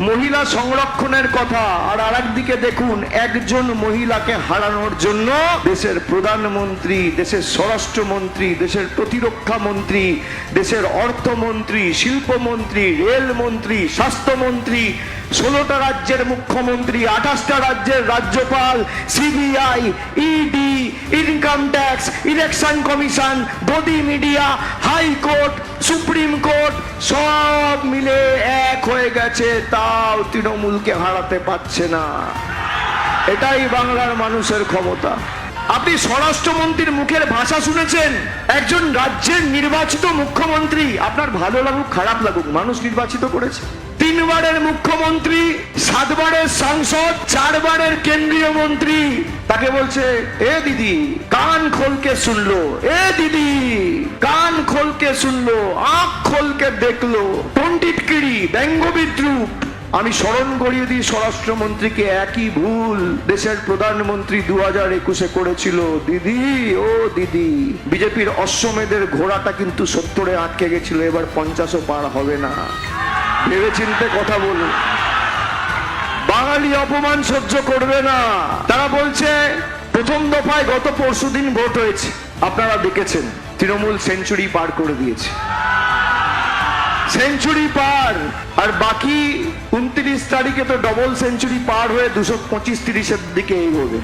মহিলা সংরক্ষণের কথা, আর আরেকদিকে দেখুন একজন মহিলাকে হারানোর জন্য দেশের প্রধানমন্ত্রী, দেশের স্বরাষ্ট্রমন্ত্রী, দেশের প্রতিরক্ষা মন্ত্রী, দেশের অর্থমন্ত্রী, শিল্পমন্ত্রী, রেলমন্ত্রী, স্বাস্থ্যমন্ত্রী, 16টা রাজ্যের মুখ্যমন্ত্রী, 28টা রাজ্যের রাজ্যপাল, CBI, ED, income tax, election commission, গদি মিডিয়া, হাইকোর্ট, সুপ্রিম কোর্ট সব মিলে এক হয়ে গেছে, তাও তৃণমূলকে হারাতে পারছে না। এটাই বাংলার মানুষের ক্ষমতা। আপনি স্বরাষ্ট্রমন্ত্রীর মুখের ভাষা শুনেছেন? একজন রাজ্যের নির্বাচিত মুখ্যমন্ত্রী, আপনার ভালো লাগুক খারাপ লাগুক, মানুষ নির্বাচিত করেছে। 3 বারের মুখ্যমন্ত্রী, 7 বারের সাংসদ, 4 বারের কেন্দ্রীয় মন্ত্রী, তাকে বলছে এ দিদি কান খোলকে শুনলো, এ দিদি কান খোলকে শুনলো, আঁখ খোলকে দেখলো, পণ্ডিতগিরি, ব্যঙ্গ বিদ্রুপ। আমি স্মরণ করিয়ে দিই স্বরাষ্ট্রমন্ত্রীকে, একই ভুল দেশের প্রধানমন্ত্রী 2021-এ করেছিল। দিদি, ও দিদি, বিজেপির অশ্বমেধের ঘোড়াটা কিন্তু 70-এ আটকে গেছিল, এবার 50ও পার হবে না। ভেবে চিন্তে কথা বলুন। বাঙালি অপমান সহ্য করবে না। তারা বলছে প্রথম দফায় গত পরশুদিন ভোট হয়েছে, আপনারা দেখেছেন তৃণমূল সেঞ্চুরি পার করে দিয়েছে, সেঞ্চুরি পার। আর বাকি 29 তারিখে তো ডবল সেঞ্চুরি পার হয়ে 225-30-এর দিকে এগোবে।